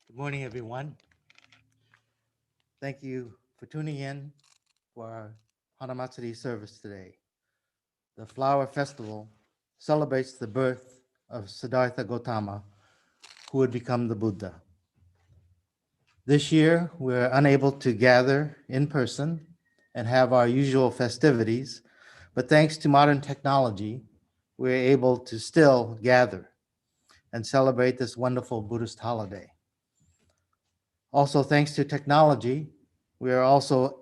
Good morning, everyone. Thank you for tuning in for our Hanamatsuri service today. The Flower Festival celebrates the birth of Siddhartha Gautama, who would become the Buddha. This year, we're unable to gather in person and have our usual festivities, but thanks to modern technology, we're able to still gather and celebrate this wonderful Buddhist holiday. Also, thanks to technology, we are also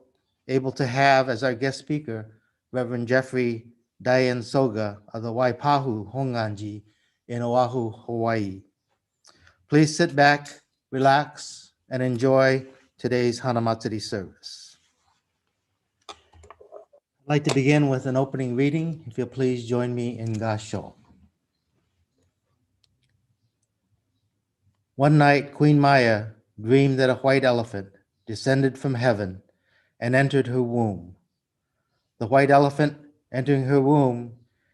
able to have as our guest speaker, Reverend Jeffrey Diane Soga of the Waipahu Honganji in Oahu, Hawaii. Please sit back, relax, and enjoy today's Hanamatsuri service. I'd like to begin with an opening reading. If you'll please join me in Gasho. One night, Queen Maya dreamed that a white elephant descended from heaven and entered her womb. The white elephant entering her womb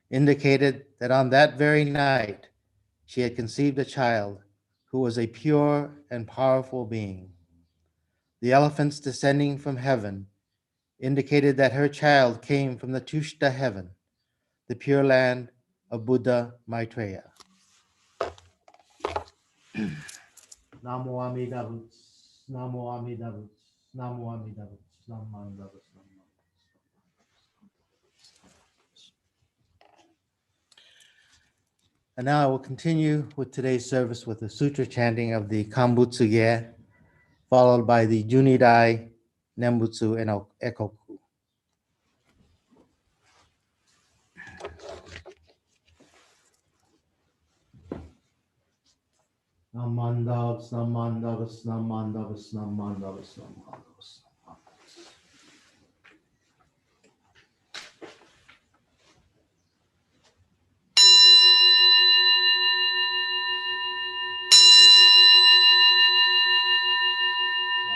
indicated that on that very night she had conceived a child who was a pure and powerful being. The elephants descending from heaven indicated that her child came from the Tushta heaven, the pure land of Buddha Maitreya. Namo Amida Butsu, Namo Amida Butsu, Namo Amida Butsu, Namo Amida Butsu. And now I will continue with today's service with the sutra chanting of the Kambutsuge, followed by the Junidai, Nembutsu, and Ekoku. Namandavas, Namandavas, Namandavas, Namandavas, Namandavas.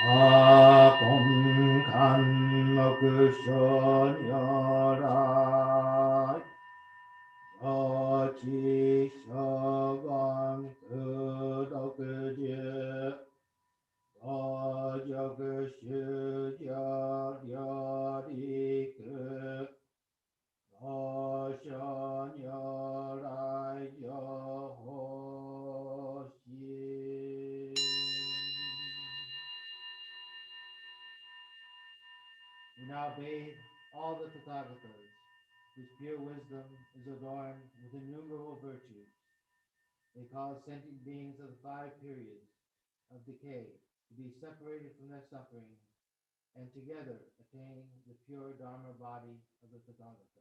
Akom kan mokusho nyorai, Ochi shoban kudokuje, Ojokushu yoriku, Osho nyorai yohoshi. We now bathe all the Tathagatas, whose pure wisdom is adorned with innumerable virtues. They cause sentient beings of the 5 periods of decay to be separated from their suffering and together attain the pure Dharma body of the Tathagata.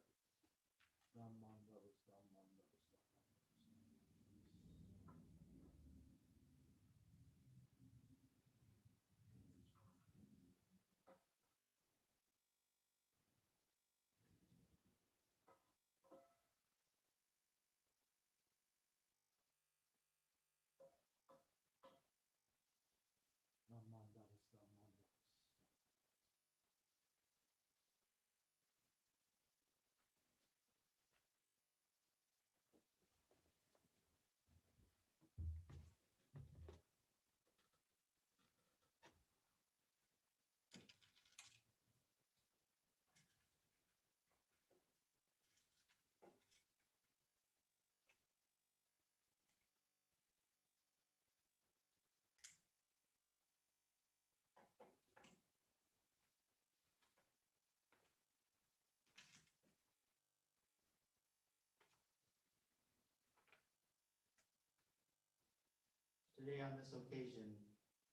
Today on this occasion,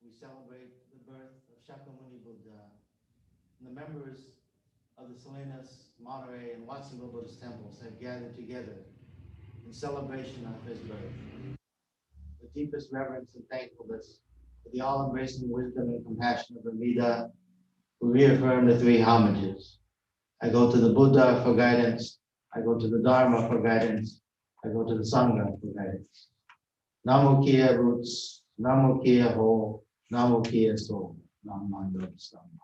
we celebrate the birth of Shakyamuni Buddha, and the members of the Salinas, Monterey, and Watsonville Buddhist temples have gathered together in celebration of his birth. With deepest reverence and thankfulness for the all-embracing wisdom and compassion of Amida, we reaffirm the 3 homages. I go to the Buddha for guidance, I go to the Dharma for guidance, I go to the Sangha for guidance. Namo Kia Roots, Namo Kia Ho, ナモキエソ、ナンマンドリスタン。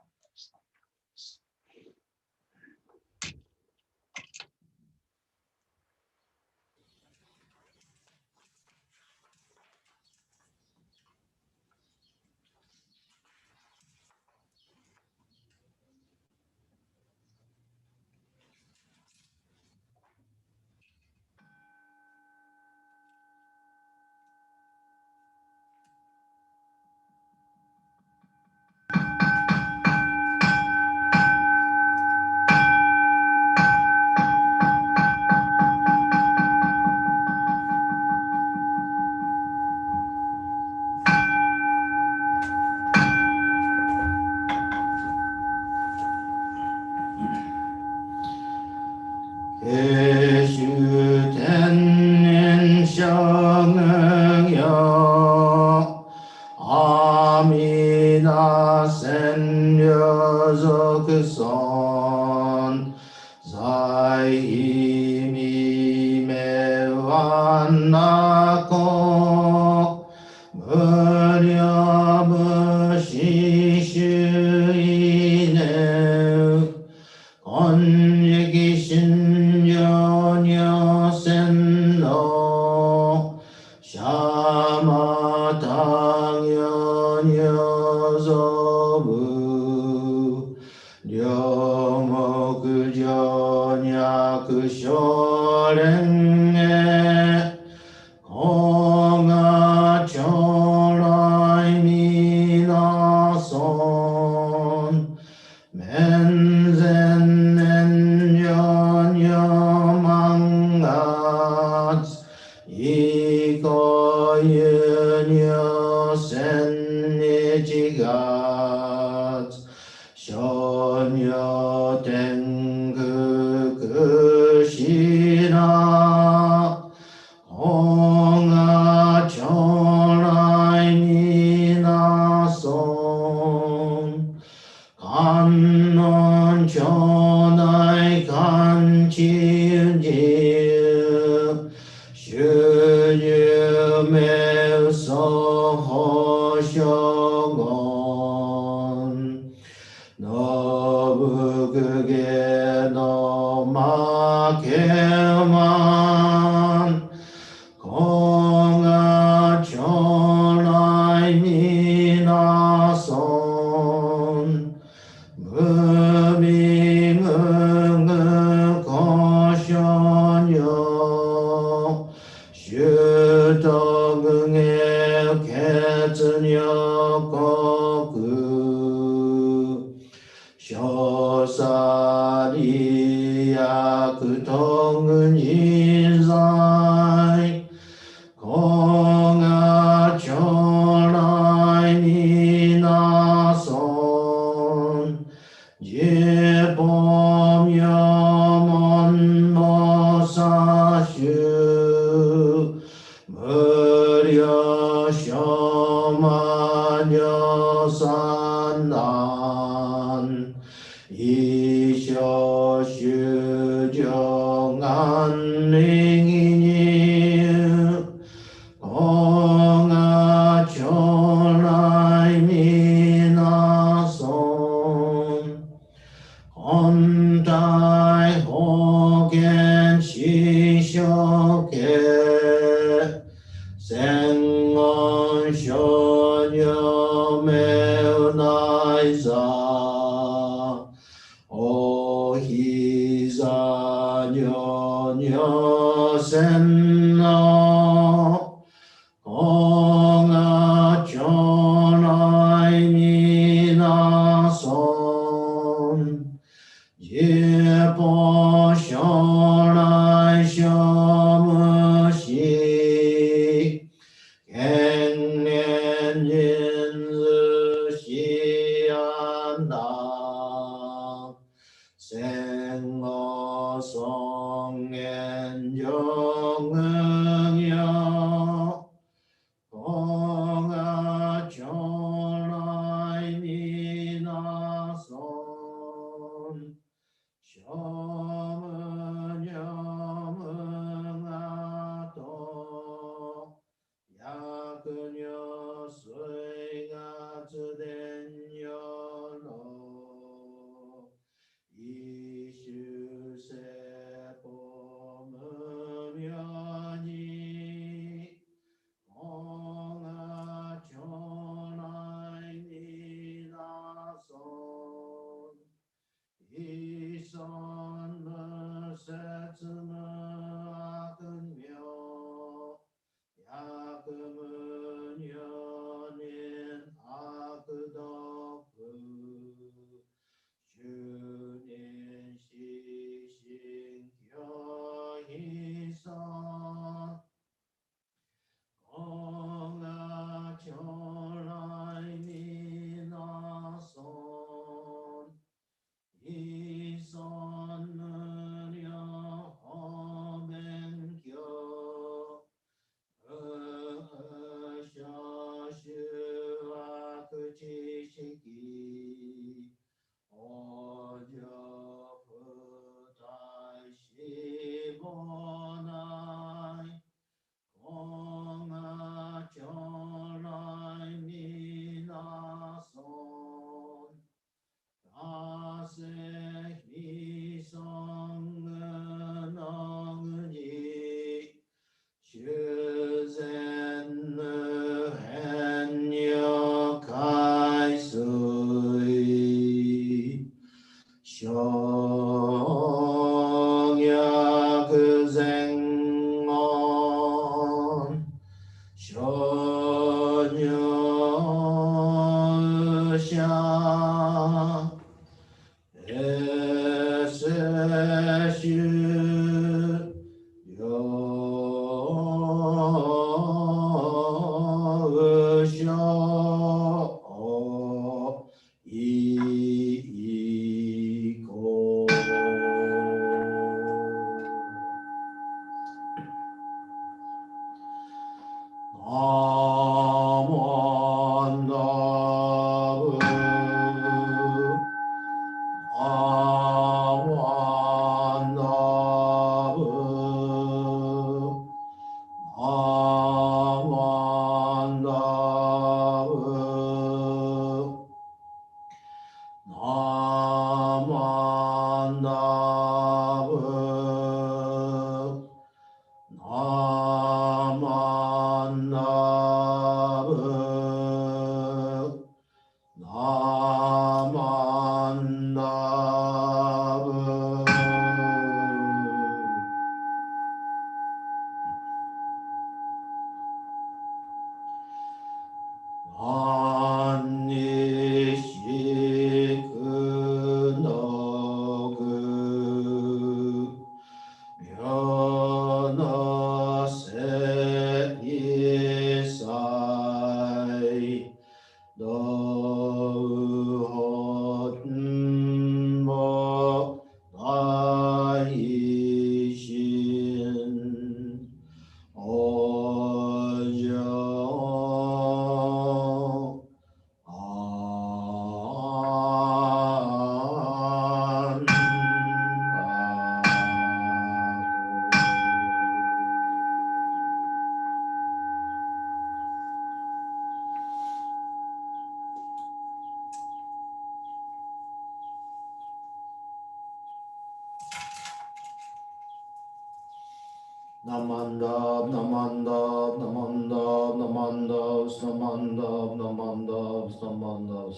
Namandab, Namandab, Namandab, Namandab, Namandab, Namandab, Namandab.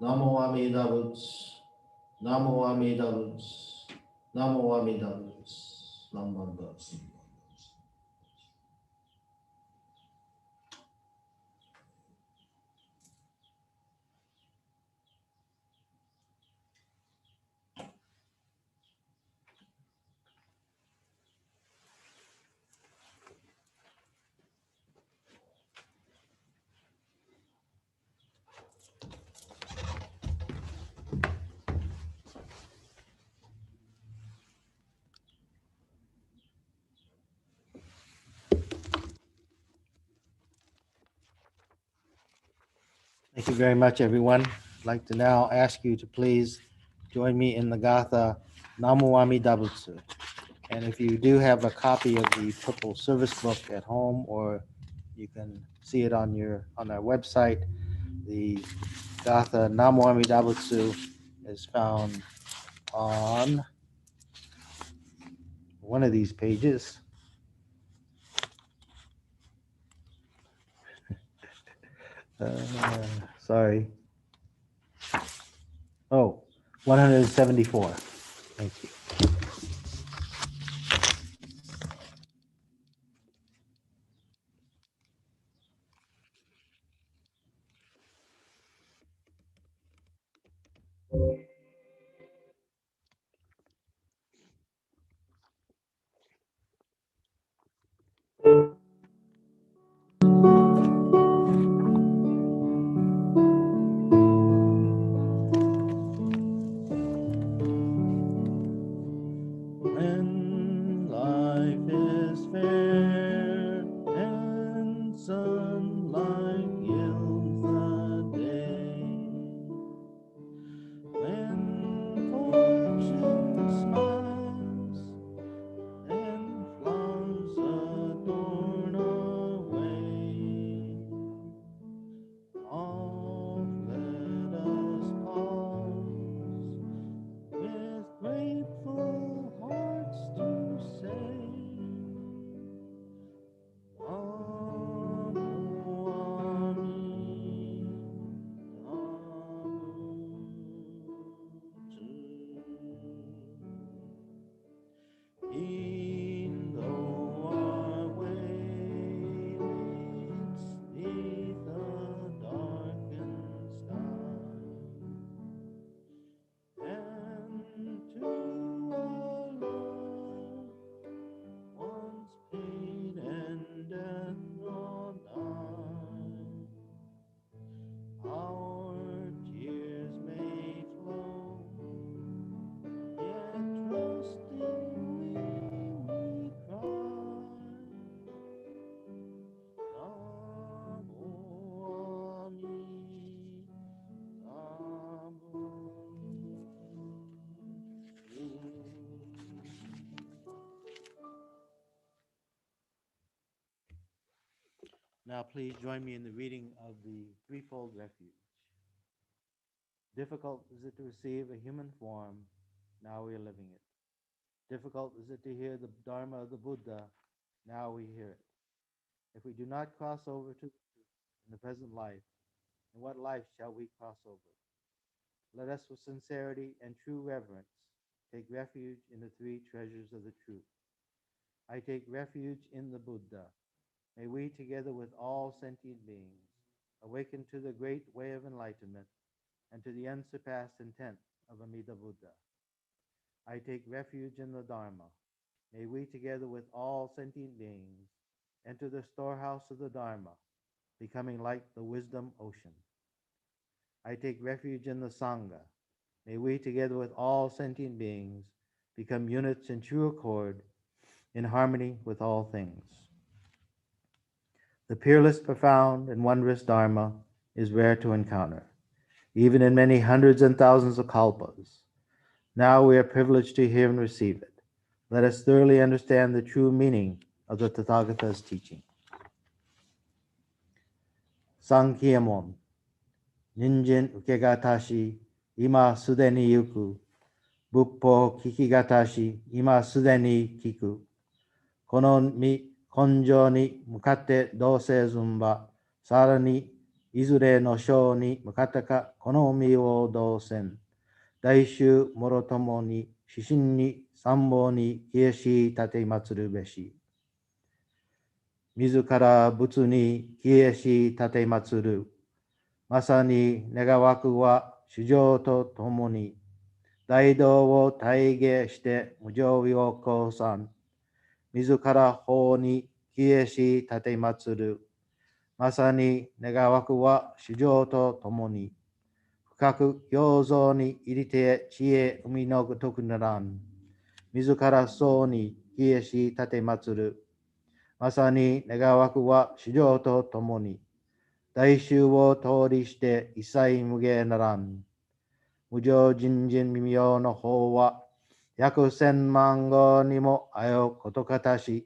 Namo Amidavus, Namo Amidavus, Namo Amidavus, Namandab. Thank you very much, everyone. I'd like to now ask you to please join me in the Gatha Namu Amida Butsu. And if you do have a copy of the purple service book at home, or you can see it on our website, the Gatha Namu Amida Butsu is found on one of these pages. Sorry. Oh, 174. Thank you. When life is fair and sunlight gilds the day, when Now please join me in the reading of the threefold refuge. Difficult is it to receive a human form, now we are living it. Difficult is it to hear the Dharma of the Buddha, now we hear it. If we do not cross over to in the present life, in what life shall we cross over? Let us with sincerity and true reverence take refuge in the three treasures of the truth. I take refuge in the Buddha. May we, together with all sentient beings, awaken to the great way of enlightenment and to the unsurpassed intent of Amida Buddha. I take refuge in the Dharma. May we, together with all sentient beings, enter the storehouse of the Dharma, becoming like the wisdom ocean. I take refuge in the Sangha. May we, together with all sentient beings, become units in true accord, in harmony with all things. The peerless, profound, and wondrous Dharma is rare to encounter, even in many hundreds and thousands of kalpas. Now we are privileged to hear and receive it. Let us thoroughly understand the true meaning of the Tathagata's teaching. Sankyamon, Ninjin ukegatashi, ima sudeni yuku, Buppo kikigatashi, ima sudeni kiku. Kono mi konjo ni mukatte dose zumba, sara ni izure no sho ni mukatte ka kono mi wo dosen. Daishu morotomo ni shishin ni sambo ni kieshi tate matsuru beshi. Mizu kara butsu ni kieshi tate matsuru. Masa ni negawaku wa shujo to tomo ni. Daido wo taige shite mujowi wo kosan. Mizu kara ho ni kieshi tate matsuru. Masa ni negawaku wa shujo to tomo ni. Fukaku gyozo ni irite chie umi no gotoku naran. Mizu kara so ni kieshi tate matsuru. Masa ni negawaku wa shujo to tomo ni. Daishu wo tori shite isai muge naran. Mujo jinjin mimyo no ho wa yaku sen mango ni mo ayo kotokatashi.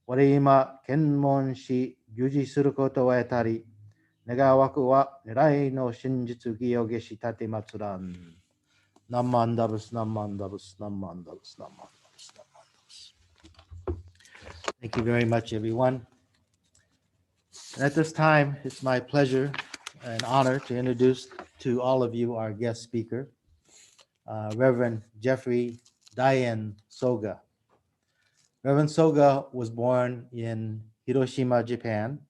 Ore ima kenmon shi gyuji suru koto wa etari. Negawaku wa nirai no shinjitsu giyo geshi tate matsuran. Namandabus, namandabus, namandabus, namandabus, namandabus. Thank you very much, everyone. And at this time, it's my pleasure and honor to introduce to all of you our guest speaker, Reverend Jeffrey Diane Soga. Reverend Soga was born in Hiroshima, Japan.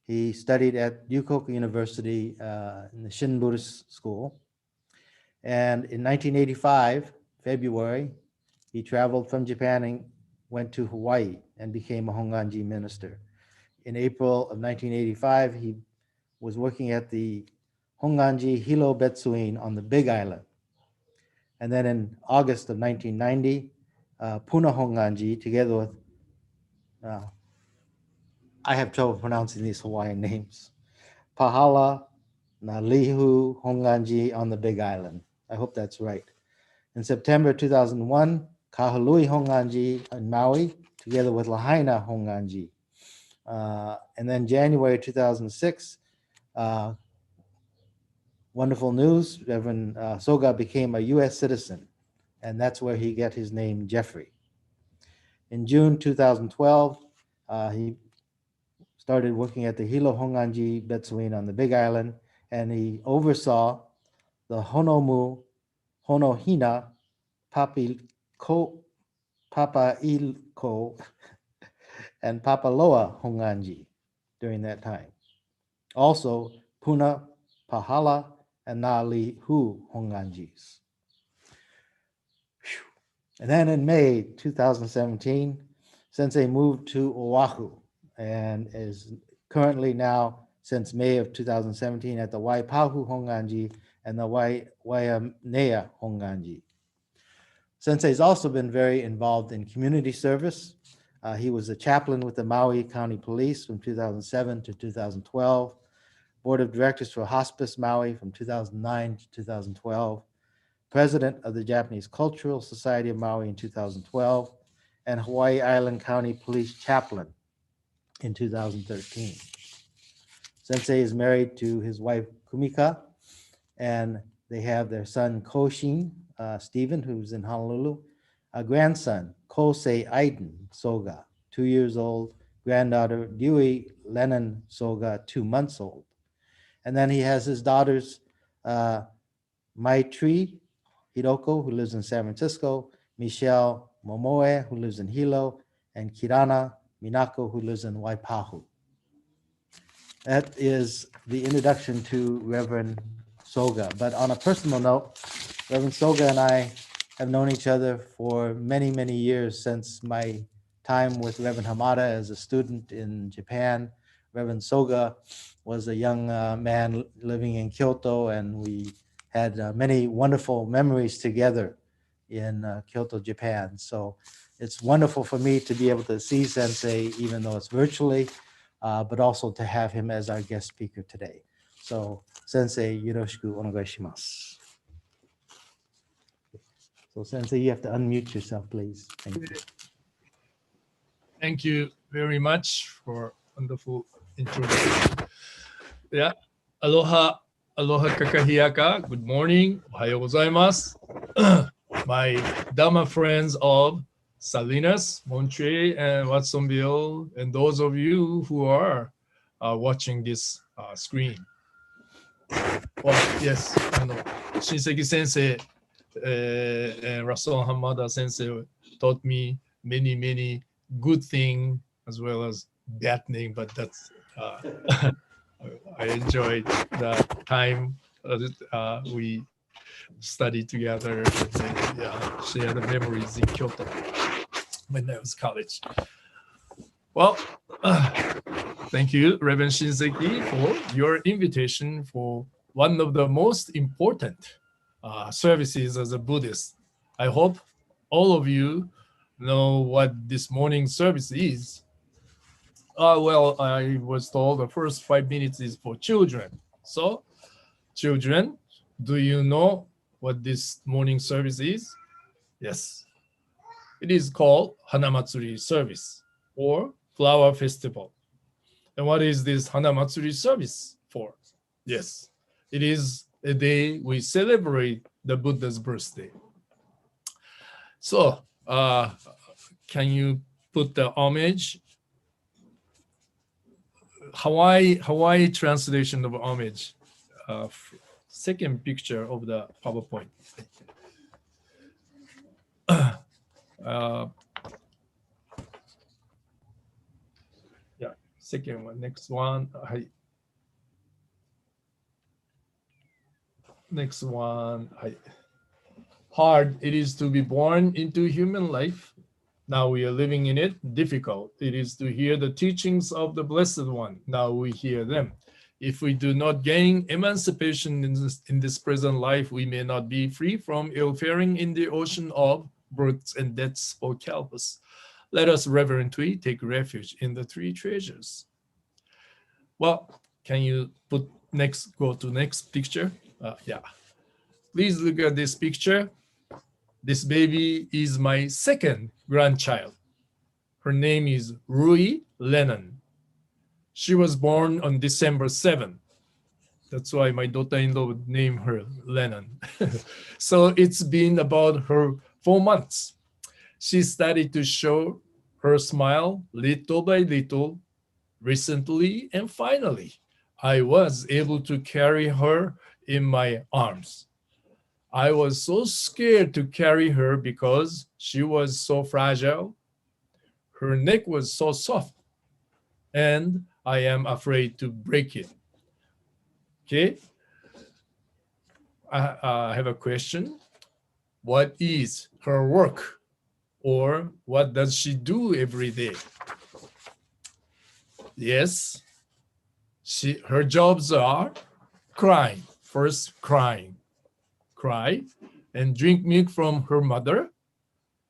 He studied at Ryukoku University in the Shin Buddhist School. And in 1985, February, he traveled from Japan and went to Hawaii and became a Honganji minister. In April of 1985, he was working at the Honganji Hilo Betsuin on the Big Island. And then in August of 1990, Puna Honganji, together with, I have trouble pronouncing these Hawaiian names, Pahala Nalihu Honganji on the Big Island. I hope that's right. In September 2001, Kahului Honganji in Maui, together with Lahaina Honganji. And then January 2006, wonderful news, Reverend Soga became a U.S. citizen, and that's where he got his name, Jeffrey. In June 2012, he started working at the Hilo Honganji Betsuin on the Big Island, and he oversaw the Honomu, Honohina, Papailko, and Papaloa Honganji during that time. Also, Puna, Pahala, and Nali Hu Honganjis. And then in May 2017, Sensei moved to Oahu and is currently now, since May of 2017, at the Waipahu Honganji and the Waianea Honganji. Sensei's also been very involved in community service. He was a chaplain with the Maui County Police from 2007 to 2012, Board of Directors for Hospice Maui from 2009 to 2012, President of the Japanese Cultural Society of Maui in 2012, and Hawaii Island County Police Chaplain in 2013. Sensei is married to his wife Kumika, and they have their son Koshin Stephen, who's in Honolulu, a grandson Kosei Aiden Soga, 2 years old, granddaughter Dewey Lennon Soga, 2 months old. And then he has his daughters, Maitri Hiroko, who lives in San Francisco, Michelle Momoe, who lives in Hilo, and Kirana Minako, who lives in Waipahu. That is the introduction to Reverend Soga. But on a personal note, Reverend Soga and I have known each other for many, many years since my time with Reverend Hamada as a student in Japan. Reverend Soga was a young man living in Kyoto, and we had many wonderful memories together in Kyoto, Japan. So it's wonderful for me to be able to see Sensei, even though it's virtually, but also to have him as our guest speaker today. So Sensei, yoroshiku onegai shimasu. So Sensei, you have to unmute yourself, please. Thank you. Thank you very much for wonderful introduction. Yeah, aloha, aloha kakahiaka. Good morning. Ohayo gozaimasu. My Dharma friends of Salinas, Monterey, and Watsonville, and those of you who are watching this screen. Well, yes, 親戚先生 Rasul Hamada Sensei taught me many good things as well as bad things, but that's I enjoyed the time we studied together and share the memories in Kyoto when I was college. Well, thank you, Reverend Shinseki, for your invitation for one of the most important services as a Buddhist. I hope all of you know what this morning service is. Well, I was told the first 5 minutes is for children. So, children, do you know what this morning service is? Yes. It is called Hanamatsuri service or flower festival. And what is this Hanamatsuri service for? Yes, it is a day we celebrate the Buddha's birthday. So, can you put the homage? Hawaii translation of homage. Second picture of the PowerPoint. Yeah, second one, next one. Next one. Hard it is to be born into human life. Now we are living in it. Difficult it is to hear the teachings of the Blessed One. Now we hear them. If we do not gain emancipation in this present life, we may not be free from ill-faring in the ocean of births and deaths for Calvus. Let us reverently take refuge in the three treasures. Well, can you go to next picture? Yeah. Please look at this picture. This baby is my second grandchild. Her name is Rui Lennon. She was born on December 7th. That's why my daughter-in-law would name her Lennon. So it's been about her 4 months. She started to show her smile little by little, recently, and finally, I was able to carry her in my arms. I was so scared to carry her because she was so fragile. Her neck was so soft, and I am afraid to break it. Okay, I have a question. What is her work, or what does she do every day? Yes, her jobs are crying. First, cry, and drink milk from her mother.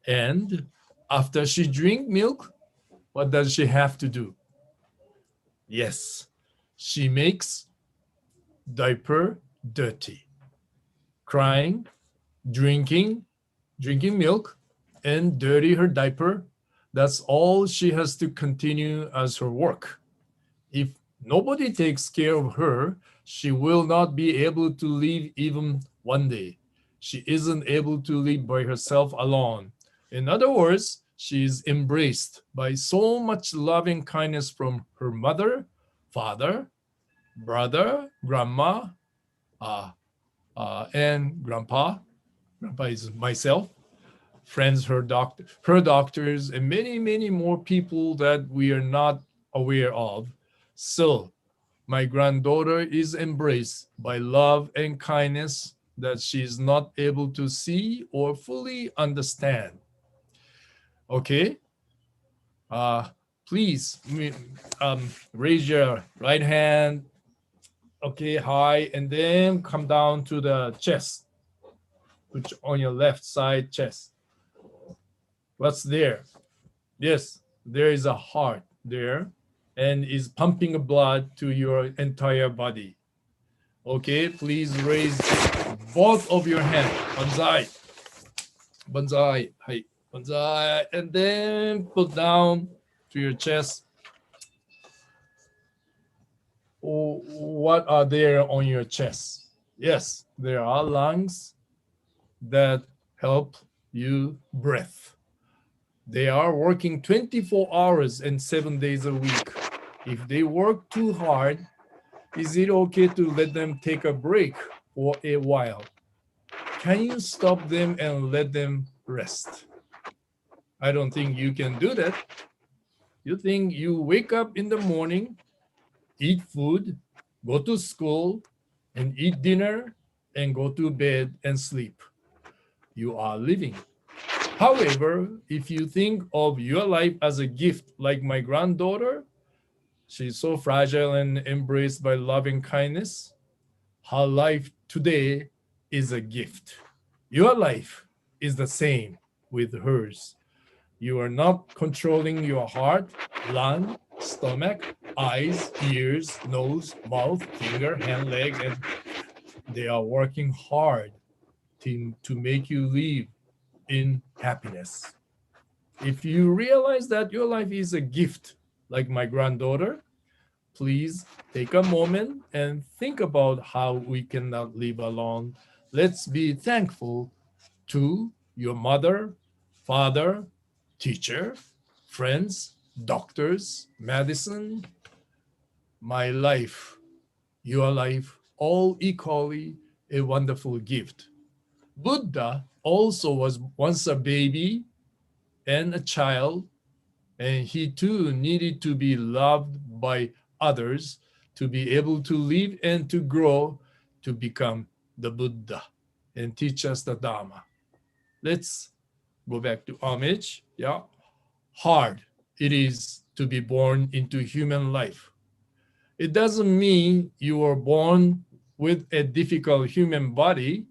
And after she drink milk, what does she have to do? Yes, she makes diaper dirty. Crying, drinking milk, and dirty her diaper. That's all she has to continue as her work. If nobody takes care of her, she will not be able to live even one day. She isn't able to live by herself alone. In other words, she is embraced by so much loving kindness from her mother, father, brother, grandma, and grandpa. Grandpa is myself, friends, her doctors, and many, many more people that we are not aware of. So my granddaughter is embraced by love and kindness that she is not able to see or fully understand. Okay? Uh, Please raise your right hand. Okay, high, and then come down to the chest. Put on your left side chest. What's there? Yes, there is a heart there and is pumping blood to your entire body. Okay, please raise both of your hands. Banzai. Banzai. Hai. Banzai. And then put down to your chest. Oh, what are there on your chest? Yes, there are lungs that help you breathe. They are working 24 hours and 7 days a week. If they work too hard, is it okay to let them take a break for a while? Can you stop them and let them rest? I don't think you can do that. You think you wake up in the morning, eat food, go to school, and eat dinner, and go to bed and sleep. You are living. However, if you think of your life as a gift, like my granddaughter, she's so fragile and embraced by loving kindness. Her life today is a gift. Your life is the same with hers. You are not controlling your heart, lung, stomach, eyes, ears, nose, mouth, finger, hand, leg, and they are working hard to make you live in happiness. If you realize that your life is a gift, like my granddaughter, please take a moment and think about how we cannot live alone. Let's be thankful to your mother, father, teacher, friends, doctors, medicine, my life, your life, all equally a wonderful gift. Buddha also was once a baby and a child, and he too needed to be loved by others to be able to live and to grow to become the Buddha and teach us the Dharma. Let's go back to homage. Yeah. Hard it is to be born into human life. It doesn't mean you were born with a difficult human body.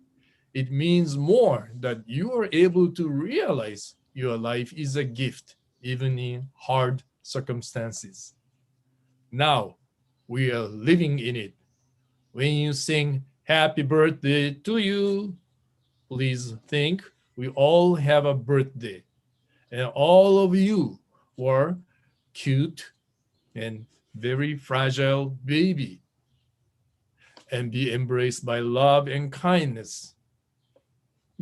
It means more that you are able to realize your life is a gift, even in hard circumstances. Now we are living in it. When you sing happy birthday to you, please think we all have a birthday. And all of you were cute and very fragile baby and be embraced by love and kindness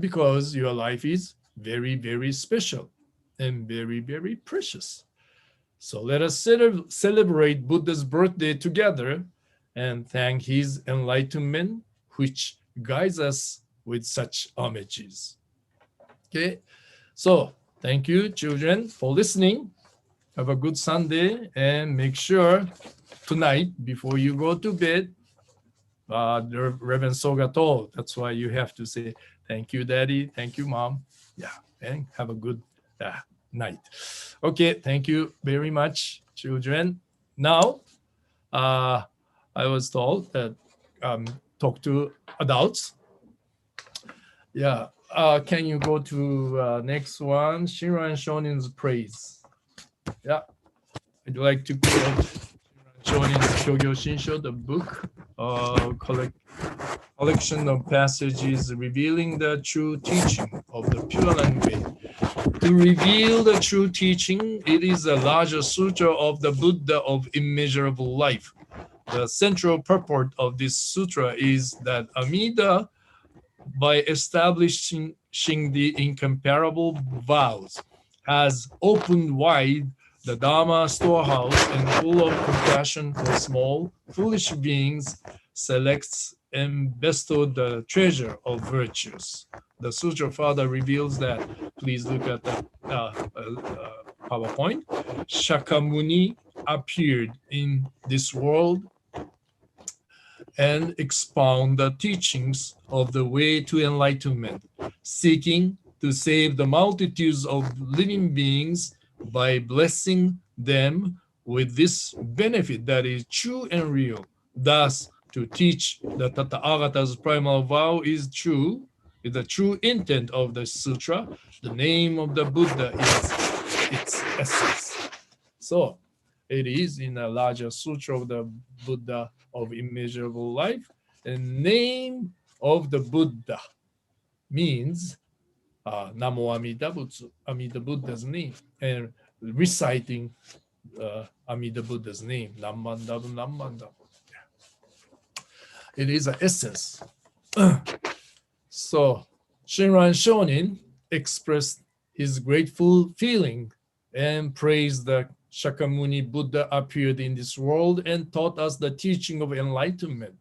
because your life is very, very special and very, very precious. So let us celebrate Buddha's birthday together and thank his enlightenment, which guides us with such homages. Okay, so thank you, children, for listening. Have a good Sunday and make sure tonight, before you go to bed, the Reverend Soga told, that's why you have to say, thank you, Daddy, thank you, Mom. Yeah, and have a good night. Okay, thank you very much, children. Now, I was told that talk to adults. Yeah, can you go to next one? Shinran Shonin's Praise. Yeah, I'd like to quote Shonin's Kyogyo Shinsho, the book, collection of passages revealing the true teaching of the Pure Land Way. To reveal the true teaching, it is a larger sutra of the Buddha of immeasurable life. The central purport of this sutra is that Amida, by establishing the incomparable vows, has opened wide the Dharma storehouse and full of compassion for small, foolish beings, selects and bestowed the treasure of virtues. The sutra further reveals that, please look at the PowerPoint, Shakyamuni appeared in this world and expound the teachings of the way to enlightenment, seeking to save the multitudes of living beings by blessing them with this benefit that is true and real. Thus, to teach that Tathagata's primal vow is true, is the true intent of the sutra. The name of the Buddha is its essence. So, it is in a larger sutra of the Buddha of immeasurable life. The name of the Buddha means Namo Amida Butsu, Amida Buddha's name, and reciting Amida Buddha's name, Nammandabu, Nammandabu. It is an essence. So Shinran Shonin expressed his grateful feeling and praised the Shakyamuni Buddha appeared in this world and taught us the teaching of enlightenment.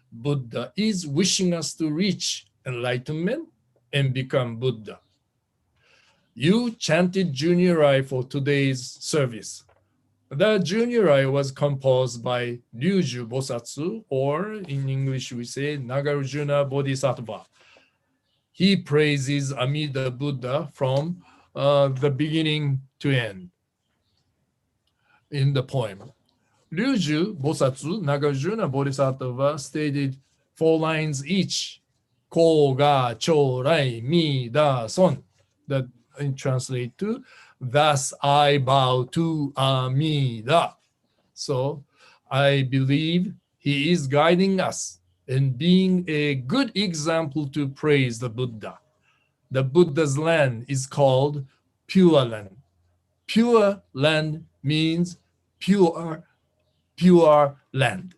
Buddha is wishing us to reach enlightenment and become Buddha. You chanted Junirai for today's service. The Junirai was composed by Ryuju Bosatsu, or in English we say Nagarjuna Bodhisattva. He praises Amida Buddha from the beginning to end in the poem. Ryuju Bosatsu, Nagarjuna Bodhisattva stated 4 lines each. Ko ga chorai mi da son. That translate to, thus I bow to Amida. So I believe he is guiding us and being a good example to praise the Buddha. The Buddha's land is called Pure Land. Pure land means pure land.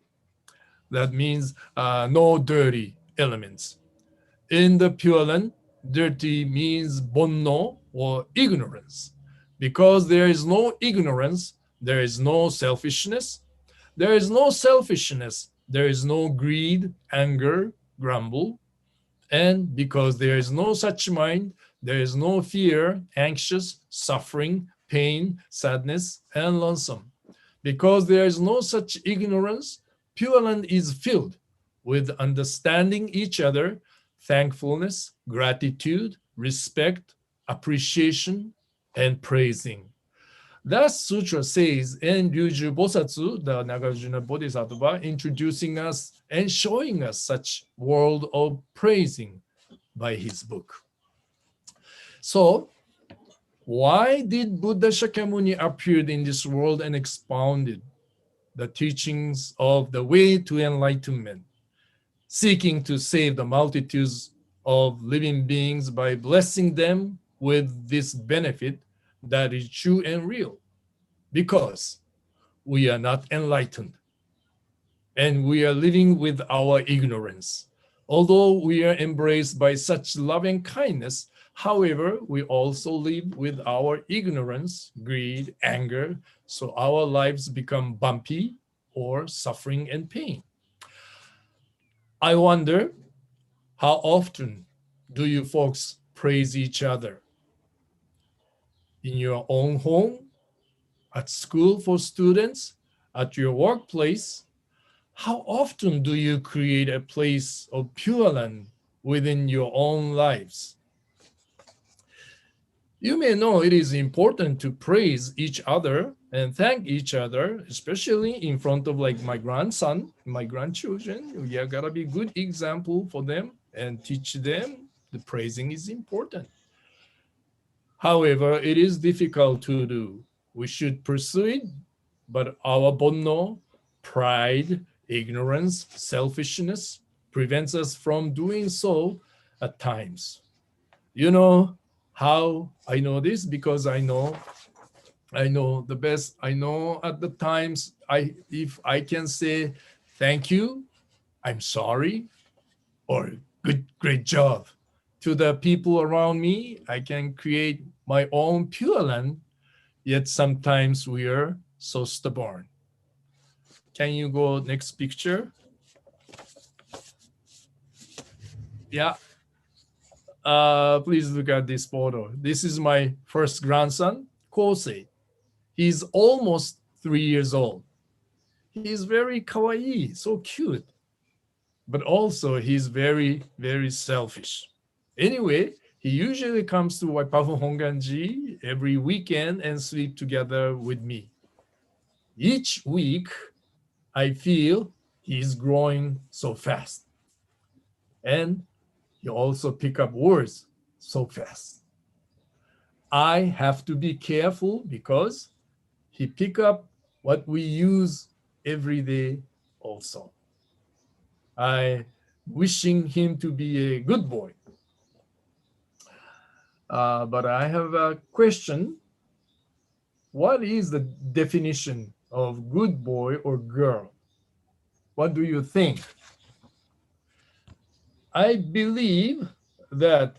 That means no dirty elements. In the Pure Land, dirty means bonno or ignorance. Because there is no ignorance, there is no selfishness. There is no selfishness, there is no greed, anger, grumble. And because there is no such mind, there is no fear, anxious, suffering, pain, sadness, and lonesome. Because there is no such ignorance, Pure Land is filled with understanding each other, thankfulness, gratitude, respect, appreciation, and praising. That sutra says, and Ryuju Bosatsu, the Nagarjuna Bodhisattva, introducing us and showing us such world of praising by his book. So, why did Buddha Shakyamuni appear in this world and expounded the teachings of the way to enlightenment, seeking to save the multitudes of living beings by blessing them with this benefit that is true and real? Because we are not enlightened and we are living with our ignorance. Although we are embraced by such love and kindness, however, we also live with our ignorance, greed, anger, so our lives become bumpy or suffering and pain. I wonder, how often do you folks praise each other? In your own home, at school for students, at your workplace? How often do you create a place of Pure Land within your own lives? You may know it is important to praise each other and thank each other, especially in front of like my grandson, my grandchildren. You gotta be a good example for them and teach them the praising is important. However, it is difficult to do. We should pursue it, but our bonno, pride, ignorance, selfishness, prevents us from doing so at times. You know how I know this? Because I know the best. I know at the times if I can say thank you, I'm sorry, or great job to the people around me, I can create my own Pure Land. Yet sometimes we are so stubborn. Can you go next picture? Yeah. Please look at this photo. This is my first grandson, Kosei. He's almost 3 years old. He's very kawaii, so cute. But also he's very, very selfish. Anyway, he usually comes to Waipahu Honganji every weekend and sleep together with me. Each week, I feel he's growing so fast. And he also pick up words so fast. I have to be careful because he pick up what we use every day also. I wishing him to be a good boy. But I have a question. What is the definition of good boy or girl? What do you think? I believe that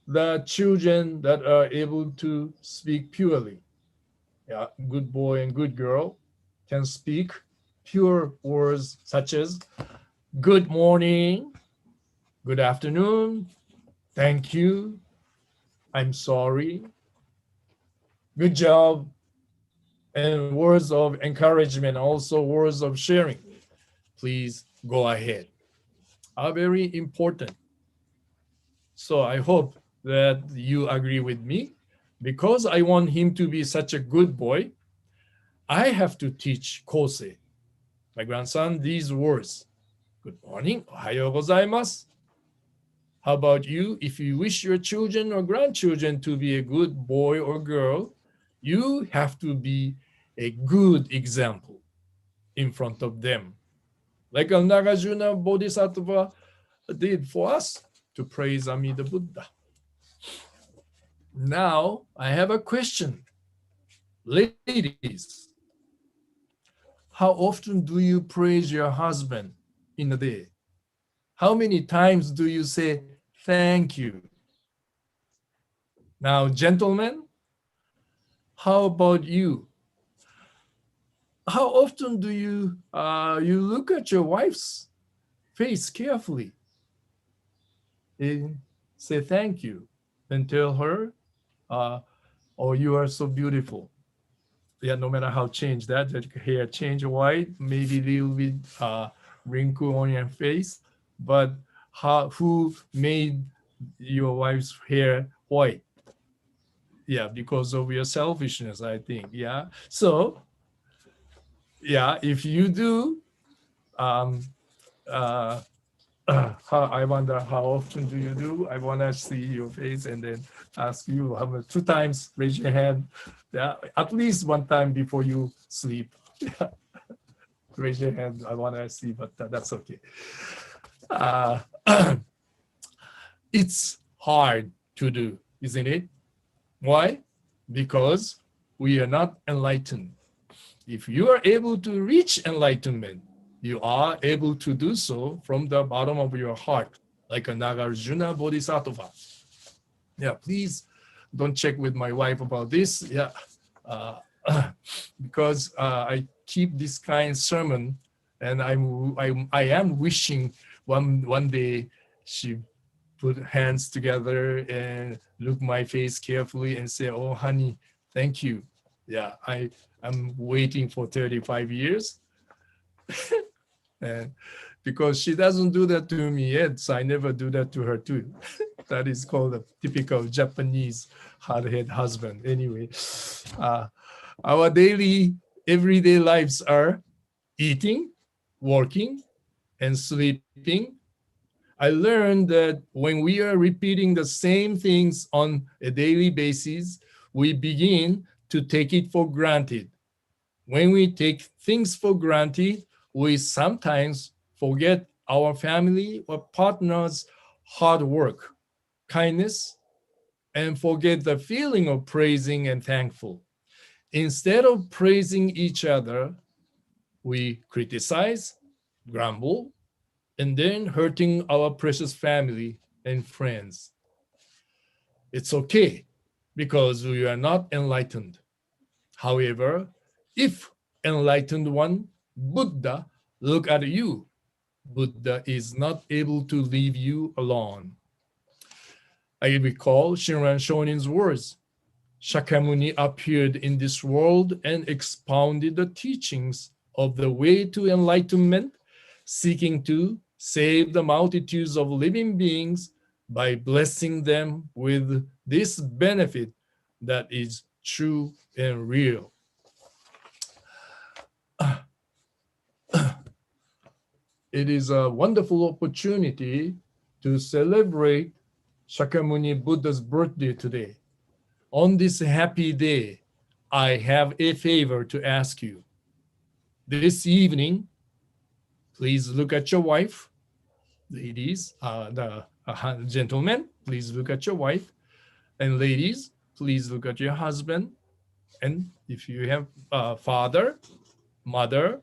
the children that are able to speak purely, yeah, good boy and good girl, can speak pure words such as good morning, good afternoon, thank you, I'm sorry, good job, and words of encouragement, also words of sharing. Please go ahead. Are very important. So I hope that you agree with me. Because I want him to be such a good boy, I have to teach Kosei, my grandson, these words. Good morning, ohayou gozaimasu. How about you? If you wish your children or grandchildren to be a good boy or girl, you have to be a good example in front of them. Like Nagarjuna Bodhisattva did for us to praise Amida Buddha. Now, I have a question. Ladies, how often do you praise your husband in a day? How many times do you say thank you? Now, gentlemen, how about you? How often do you look at your wife's face carefully and say thank you and tell her, oh, you are so beautiful. Yeah, no matter how change that hair change white, maybe little bit wrinkle on your face, but who made your wife's hair white? Yeah, because of your selfishness, I think. Yeah. So, yeah, if you do, I wonder how often do you do? I want to see your face and then ask you how much. 2 times, raise your hand. Yeah, at least 1 time before you sleep. Yeah. Raise your hand. I want to see, but that's okay. It's hard to do, isn't it? Why? Because we are not enlightened. If you are able to reach enlightenment, you are able to do so from the bottom of your heart, like a Nagarjuna Bodhisattva. Yeah, please don't check with my wife about this. Yeah, because I keep this kind of sermon, and I am wishing one day she put hands together and look my face carefully and say, "Oh, honey, thank you." Yeah, I'm waiting for 35 years. And because she doesn't do that to me yet, so I never do that to her too. That is called a typical Japanese hard-head husband. Anyway, our daily, everyday lives are eating, working, and sleeping. I learned that when we are repeating the same things on a daily basis, we begin to take it for granted. When we take things for granted, we sometimes forget our family or partner's hard work, kindness, and forget the feeling of praising and thankful. Instead of praising each other, we criticize, grumble, and then hurting our precious family and friends. It's okay because we are not enlightened. However, if enlightened one, Buddha, look at you, Buddha is not able to leave you alone. I recall Shinran Shonin's words. Shakyamuni appeared in this world and expounded the teachings of the way to enlightenment, seeking to save the multitudes of living beings by blessing them with this benefit that is true and real. It is a wonderful opportunity to celebrate Shakyamuni Buddha's birthday today. On this happy day, I have a favor to ask you. This evening, please look at your wife. Ladies, gentlemen, please look at your wife. And ladies, please look at your husband. And if you have a father, mother,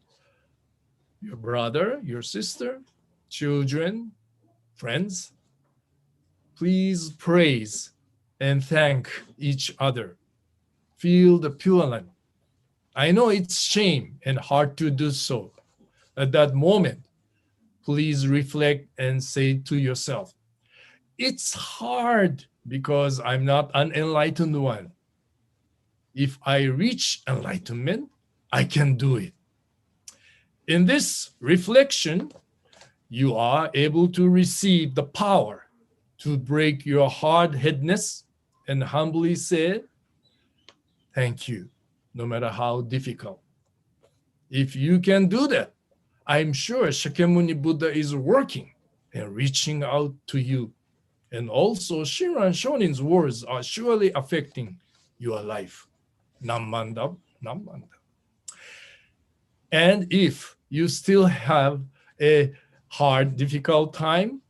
your brother, your sister, children, friends, please praise and thank each other. Feel the Pure Land. I know it's shame and hard to do so. At that moment, please reflect and say to yourself, it's hard because I'm not an enlightened one. If I reach enlightenment, I can do it. In this reflection, you are able to receive the power to break your hard-headedness and humbly say, thank you, no matter how difficult. If you can do that, I'm sure Shakyamuni Buddha is working and reaching out to you. And also Shinran Shonin's words are surely affecting your life. Nammanda, nammanda. And if you still have a hard, difficult time,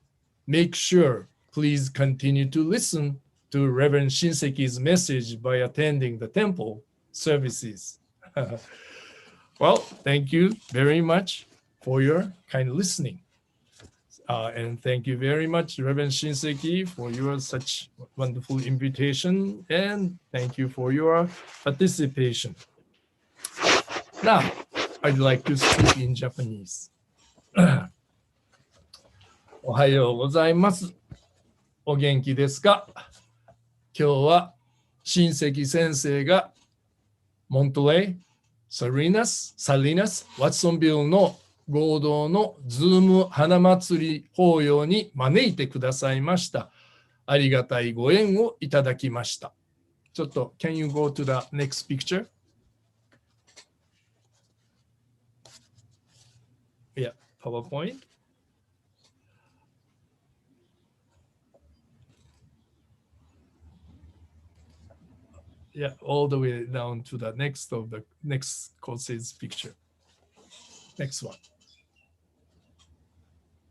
make sure, please continue to listen to Reverend Shinseki's message by attending the temple services. Well, thank you very much for your kind listening. And thank you very much, Reverend Shinseki, for your such wonderful invitation. And thank you for your participation. Now, I'd like to speak in Japanese. おはようございます。お元気ですか？今日は親戚先生がモントレイ、サリナス、ワッツンビルの合同のズーム花祭り法要に招いてくださいました。ありがたいご縁をいただきました。ちょっと、can you go to the next picture? Yeah, PowerPoint. Yeah, all the way down to the next course's picture. Next one.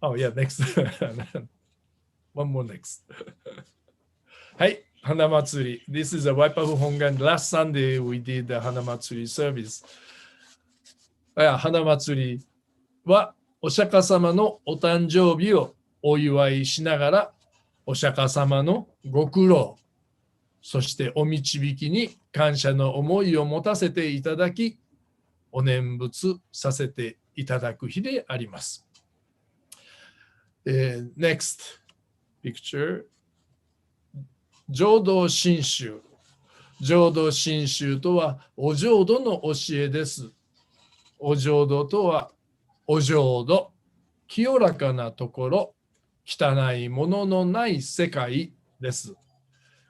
Oh, yeah, next. One more next. はい、花祭り。This is a Waipahu Hongan. Last Sunday, we did the Hanamatsuri service. 花祭りは、お釈迦様のお誕生日をお祝いしながら、お釈迦様のご苦労、そしてお導きに感謝の思いを持たせていただき、お念仏させていただく日であります。Next picture. 浄土真宗。浄土真宗とはお浄土の教えです。お浄土とはお浄土、清らかなところ、汚いもののない世界です。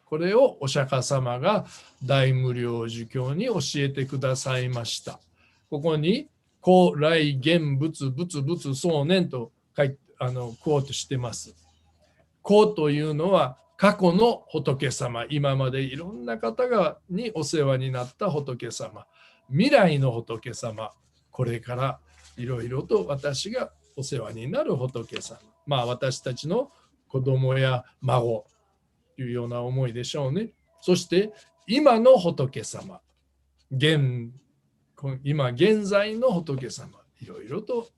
これをお釈迦様が大無量寿経に教えてくださいました。ここに古来現仏仏仏想念と書いてクォートしてます。古というのは過去の仏様、今までいろんな方にお世話になった仏様、未来の仏様、これからいろいろと私がお世話になる仏様。まあ私たちの子供や孫というような思いでしょうね。そして今の仏様、今現在の仏様、いろいろと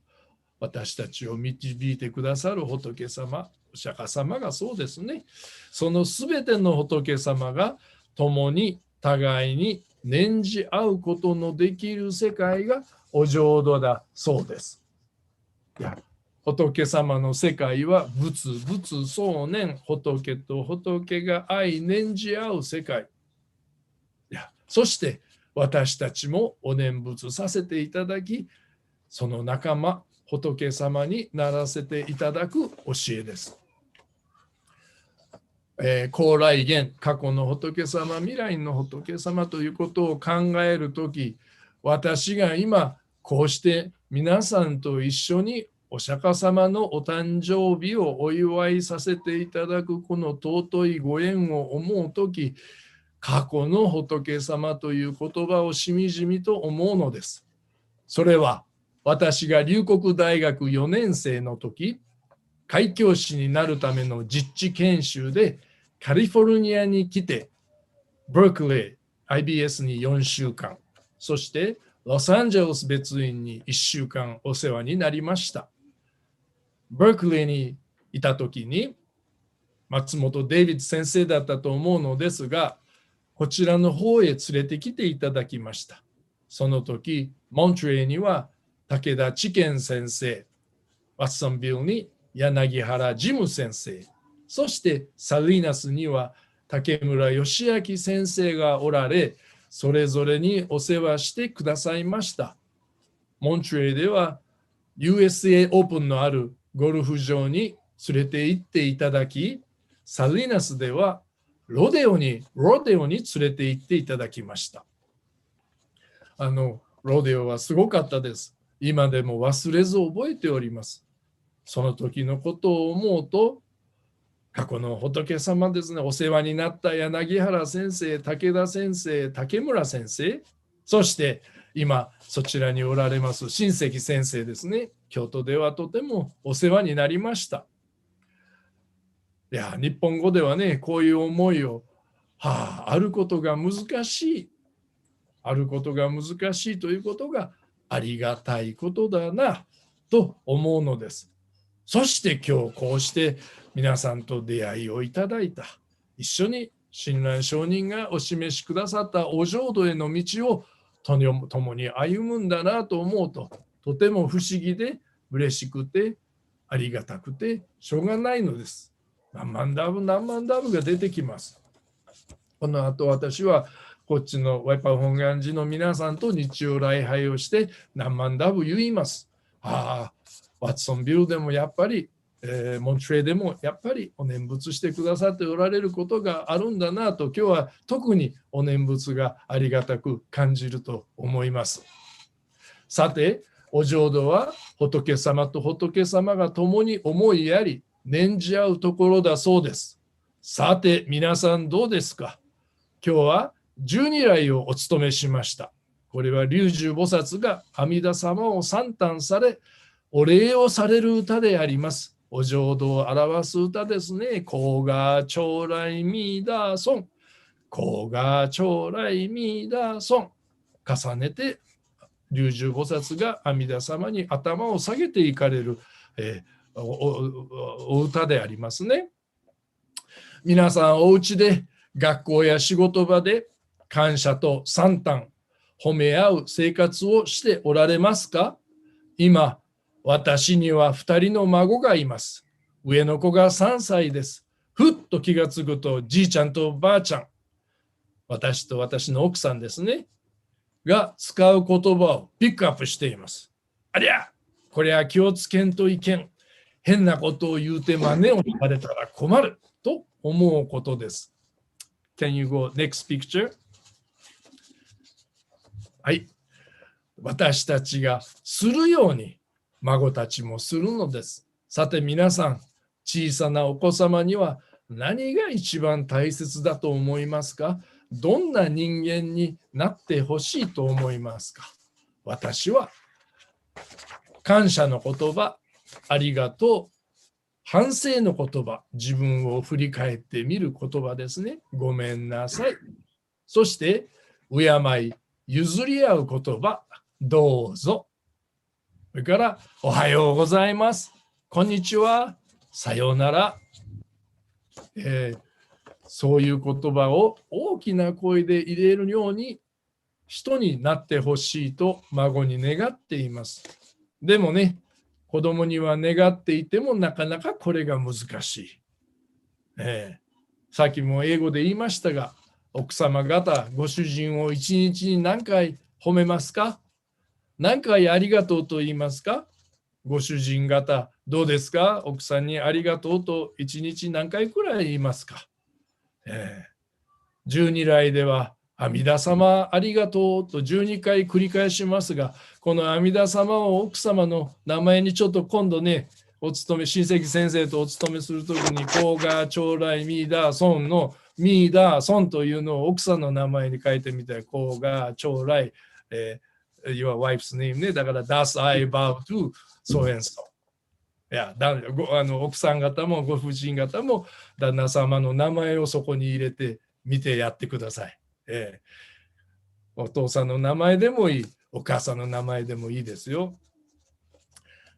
私たちを導いてくださる仏様、お釈迦様がそうですね。そのすべての仏様が共に互いに念じ合うことのできる世界がお浄土だそうです。いや、仏様の世界は仏仏相念、仏と仏が愛念じ合う世界。いや、そして私たちもお念仏させていただき、その仲間仏様にならせていただく教えです。高来現、過去の仏様、未来の仏様ということを考えるとき、私が今こうして皆さんと一緒にお釈迦様のお誕生日をお祝いさせていただくこの尊いご縁を思うとき、過去の仏様という言葉をしみじみと思うのです。それは私が龍谷大学4年生の時、開教師になるための実地研修でカリフォルニアに来て、バークレー、IBS に4週間、そしてロサンゼルス別院に1週間お世話になりました。バークレーにいた時に、松本デイビッド先生だったと思うのですが、こちらの方へ連れてきていただきました。その時、モントレーには武田知見先生、ワッソンビルに柳原ジム先生、そしてサリーナスには竹村義明先生がおられ、それぞれにお世話してくださいました。モントレーでは USA オープンのあるゴルフ場に連れて行っていただき、サリーナスではロデオに連れて行っていただきました。ロデオはすごかったです。今でも忘れず覚えております。その時のことを思うと、過去の仏様ですね、お世話になった柳原先生、武田先生、竹村先生、そして今そちらにおられます親戚先生ですね、京都ではとてもお世話になりました。いや、日本語ではね、こういう思いを、あることが難しい、あることが難しいということがありがたいことだなと思うのです。そして今日こうして皆さんと出会いをいただいた。一緒に親鸞上人がお示しくださったお浄土への道を共に歩むんだなと思うと、とても不思議で嬉しくてありがたくてしょうがないのです。何万ダブが出てきます。この後私はこっちのワイパー本願寺の皆さんと日曜礼拝をして何万ダブ言います。ワッツソンビルでもやっぱり、モントレーでもやっぱりお念仏してくださっておられることがあるんだなと、今日は特にお念仏がありがたく感じると思います。さて、お浄土は仏様と仏様が共に思いやり念じ合うところだそうです。さて皆さんどうですか。今日は12来をお務めしました。これは龍樹菩薩が阿弥陀様を賛嘆されお礼をされる歌であります。お浄土を表す歌ですね。高雅長来弥陀尊、高雅長来弥陀尊、重ねて龍樹菩薩が阿弥陀様に頭を下げていかれる、お歌でありますね。皆さんお家で学校や仕事場で感謝と賛嘆、褒め合う生活をしておられますか。今私には2人の孫がいます。上の子が3歳です。ふっと気がつくとじいちゃんとばあちゃん、私と私の奥さんですねが使う言葉をピックアップしています。ありゃ、これは気をつけんといけん。変なことを言うて真似をされたら困ると思うことです。Can you go next picture? はい。私たちがするように孫たちもするのです。さて皆さん、小さなお子様には何が一番大切だと思いますか。どんな人間になってほしいと思いますか。私は感謝の言葉、ありがとう。反省の言葉、自分を振り返ってみる言葉ですね。ごめんなさい。そして、敬い、譲り合う言葉、どうぞ。それから、おはようございます。こんにちは。さようなら。そういう言葉を大きな声で入れるように人になってほしいと孫に願っています。でもね、子供には願っていてもなかなかこれが難しい。さっきも英語で言いましたが、奥様方、ご主人を一日に何回褒めますか？何回ありがとうと言いますか？ご主人方、どうですか？奥さんにありがとうと一日何回くらい言いますか？12来では阿弥陀様ありがとうと12回繰り返しますが、この阿弥陀様を奥様の名前にちょっと今度ね、親戚先生とお勤めするときに、コーガー、チョーライ、ミーダー、ソンのミーダー、ソンというのを奥さんの名前に書いてみたい。コーガー、チョーライ、your wife's name ね。だから、Das I bow to so and so。いや奥さん方もご婦人方も旦那様の名前をそこに入れて見てやってください。お父さんの名前でもいい、お母さんの名前でもいいですよ。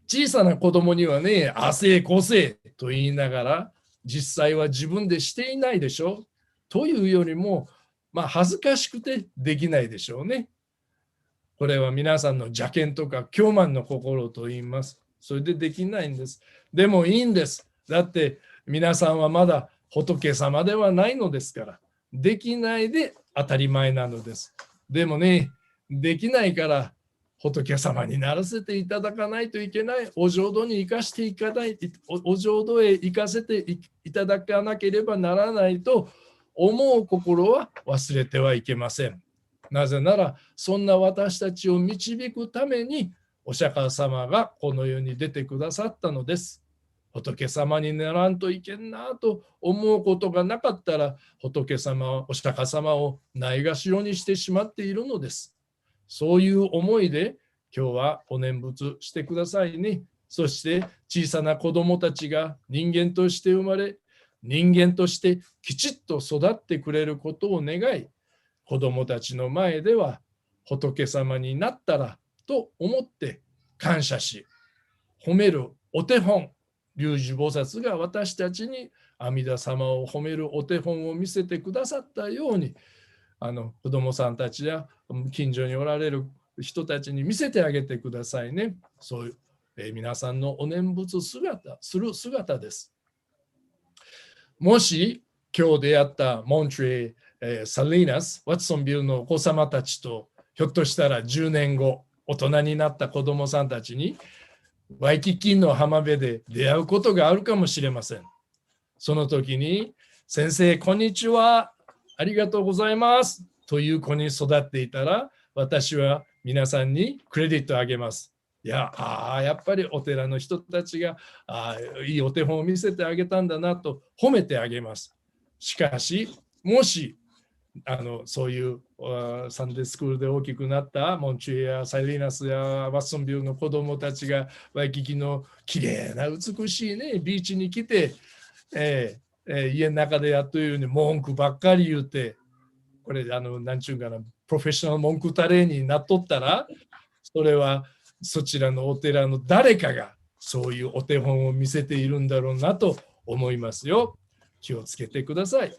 小さな子供にはね、あせこせと言いながら、実際は自分でしていないでしょ。というよりも、恥ずかしくてできないでしょうね。これは皆さんの邪見とか狂慢の心と言います。それでできないんです。でもいいんです。だって皆さんはまだ仏様ではないのですから、できないで当たり前なのです。でもね、できないから仏様にならせていただかないといけない。お浄土に生かしていかない、お浄土へ行かせていただかなければならないと思う心は忘れてはいけません。なぜなら、そんな私たちを導くために、お釈迦様がこの世に出てくださったのです。仏様にならんといけんなと思うことがなかったら、仏様、お釈迦様をないがしろにしてしまっているのです。そういう思いで今日はお念仏してくださいね。そして小さな子どもたちが人間として生まれ、人間としてきちっと育ってくれることを願い、子どもたちの前では仏様になったらと思って感謝し、褒めるお手本、龍樹菩薩が私たちに阿弥陀様を褒めるお手本を見せてくださったように、子どもさんたちや近所におられる人たちに見せてあげてくださいね。そういう、皆さんのお念仏する姿です。もし今日出会ったモントレー、サリーナス、ワッツソンビルのお子様たちとひょっとしたら10年後大人になった子どもさんたちにワイキキの浜辺で出会うことがあるかもしれません。その時に先生こんにちは、ありがとうございますという子に育っていたら、私は皆さんにクレジットをあげます。やっぱりお寺の人たちがいいお手本を見せてあげたんだなと褒めてあげます。しかし、もしそういうサンデースクールで大きくなったモンチュエやサイリーナスやワッソンビルの子どもたちがワイキキのきれいな美しい、ね、ビーチに来て、家の中でやっというように文句ばっかり言うて、これなんちゅうかな、プロフェッショナル文句タレになっとったら、それはそちらのお寺の誰かがそういうお手本を見せているんだろうなと思いますよ。気をつけてください。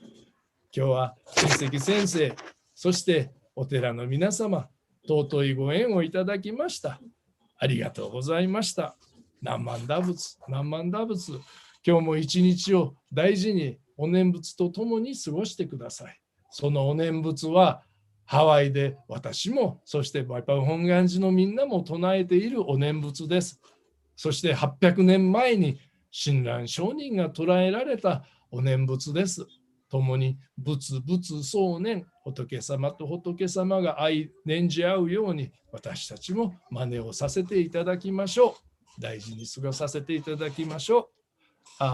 今日は親戚先生、そしてお寺の皆様、尊いご縁をいただきました。ありがとうございました。何万打仏、何万打仏。今日も一日を大事にお念仏とともに過ごしてください。そのお念仏はハワイで私も、そしてバイパウ本願寺のみんなも唱えているお念仏です。そして800年前に親鸞上人が捉えられたお念仏です。共に仏仏相念、仏様と仏様が念じ合うように、私たちも真似をさせていただきましょう。大事に過ごさせていただきましょう。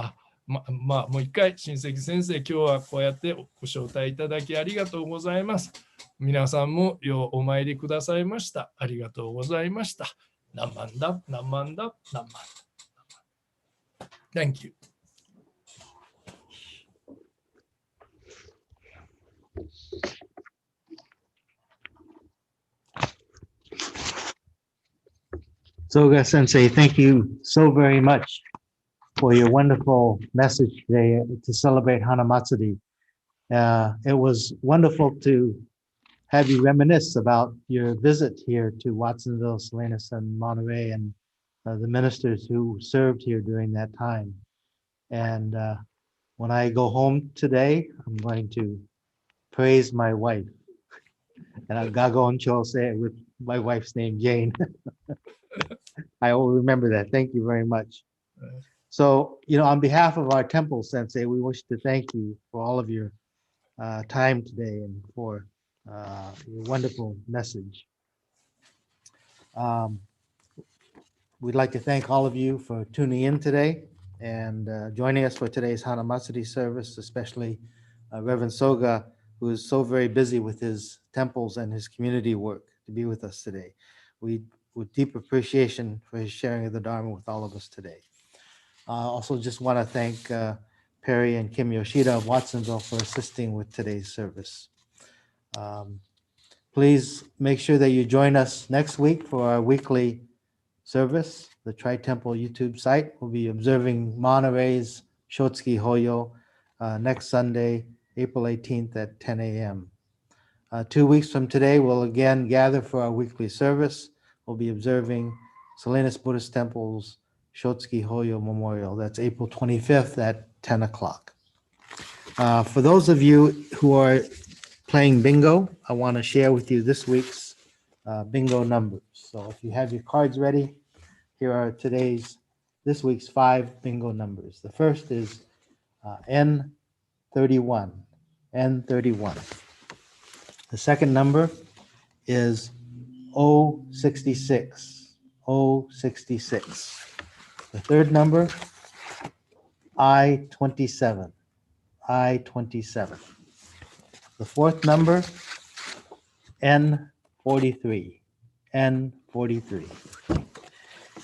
もう一回、親戚先生、今日はこうやってご招待いただきありがとうございます。皆さんもようお参りくださいました。ありがとうございました。何万だ、何万だ、何万だ。Thank you. Soga Sensei, thank you so very much for your wonderful message today to celebrate Hanamatsuri. It was wonderful to have you reminisce about your visit here to Watsonville, Salinas, and Monterey, and the ministers who served here during that time. And when I go home today, I'm going to praise my wife. And I'll gago and say it with my wife's name, Jane. I will remember that. Thank you very much. So, on behalf of our temple sensei, we wish to thank you for all of your time today and for your wonderful message. We'd like to thank all of you for tuning in today and joining us for today's Hanamatsuri service, especially Reverend Soga, who is so very busy with his temples and his community work to be with us today. We with deep appreciation for his sharing of the Dharma with all of us today. Also just want to thank Perry and Kim Yoshida of Watsonville for assisting with today's service. Please make sure that you join us next week for our weekly service. The Tri-Temple YouTube site will be observing Monterey's Shotsuki Hoyo next Sunday, April 18th at 10 a.m. 2 weeks from today, we'll again gather for our weekly service. We'll be observing Salinas Buddhist Temple's Shotsuki Hoyo Memorial. That's April 25th at 10 o'clock. For those of you who are playing bingo, I want to share with you this week's bingo numbers. So if you have your cards ready, here are this week's 5 bingo numbers. The first is N31, N31. The second number is 066, 066. The third number, I27, I27. The fourth number, N43, N43.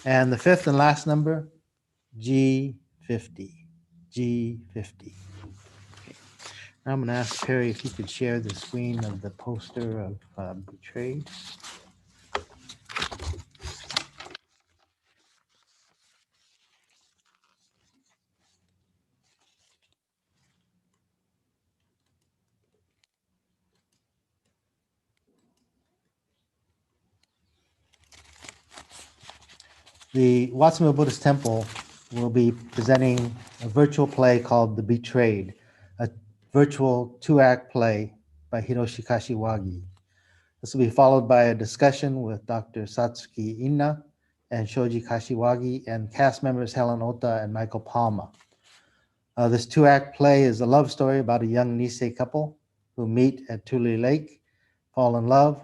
And the fifth and last number, G50, G50. Now I'm going to ask Perry if he could share the screen of the poster of Betrayed. The Watsonville Buddhist Temple will be presenting a virtual play called The Betrayed, a virtual 2-act play by Hiroshi Kashiwagi. This will be followed by a discussion with Dr. Satsuki Inna and Shoji Kashiwagi and cast members Helen Ota and Michael Palma. This 2-act play is a love story about a young Nisei couple who meet at Tule Lake, fall in love,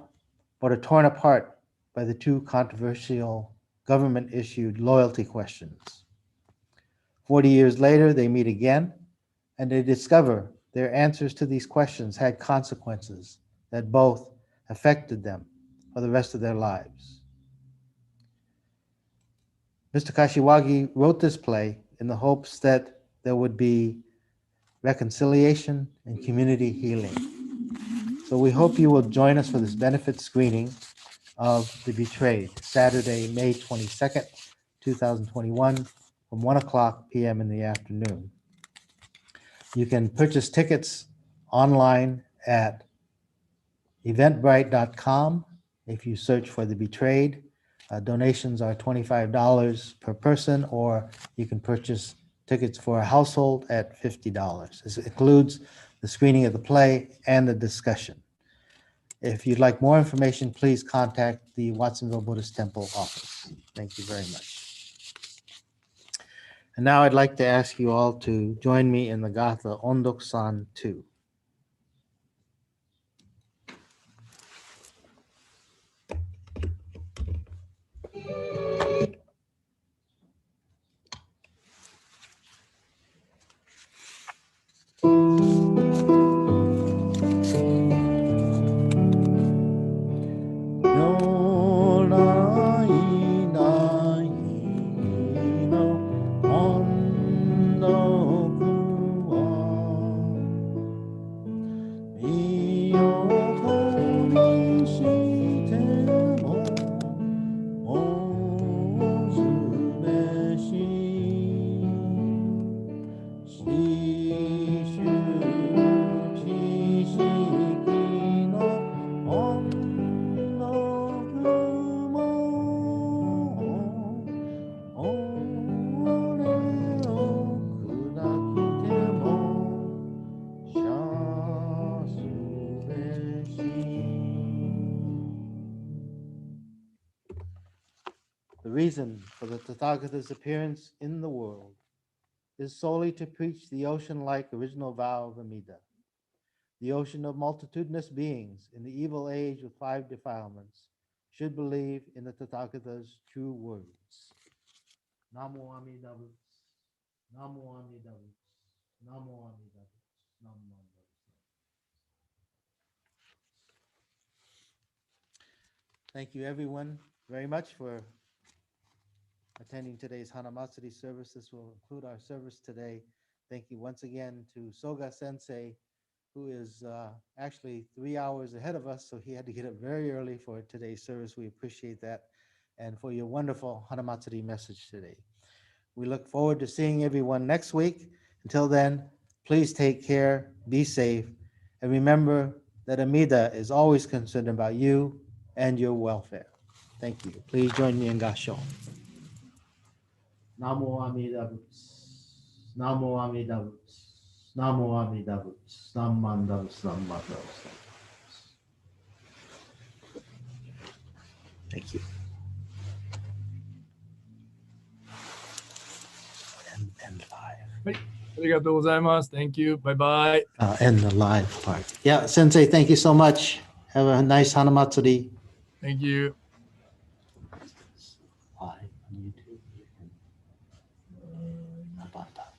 but are torn apart by the 2 controversial government-issued loyalty questions. 40 years later, they meet again, and they discover their answers to these questions had consequences that both affected them for the rest of their lives. Mr. Kashiwagi wrote this play in the hopes that there would be reconciliation and community healing. So we hope you will join us for this benefit screening of The Betrayed, Saturday, May 22nd, 2021, from 1 p.m. in the afternoon. You can purchase tickets online at eventbrite.com if you search for The Betrayed. Donations are $25 per person, or you can purchase tickets for a household at $50. This includes the screening of the play and the discussion. If you'd like more information, please contact the Watsonville Buddhist Temple office. Thank you very much. And now I'd like to ask you all to join me in the Gatha Ondok-san 2. No, reason for the Tathagata's appearance in the world is solely to preach the ocean-like original vow of Amida, the ocean of multitudinous beings in the evil age with 5 defilements should believe in the Tathagata's true words. Namo Amida Butsu, Namo Amida Butsu, Namo Amida Butsu, Namo Amida Butsu. Thank you, everyone, very much for attending today's Hanamatsuri service. This will conclude our service today. Thank you once again to Soga Sensei, who is actually 3 hours ahead of us, so he had to get up very early for today's service. We appreciate that, and for your wonderful Hanamatsuri message today. We look forward to seeing everyone next week. Until then, please take care, be safe, and remember that Amida is always concerned about you and your welfare. Thank you. Please join me in Gasho. Namo Amida Butsu, Namo Amida Butsu, Namo Amida Butsu, Namanda Butsu, Namanda Butsu. Thank you. End live. ありがとうございます。Thank you. Bye bye. End the live part. Yeah, Sensei, thank you so much. Have a nice Hanamatsuri. Thank you. Live on YouTube. You can, Nabata.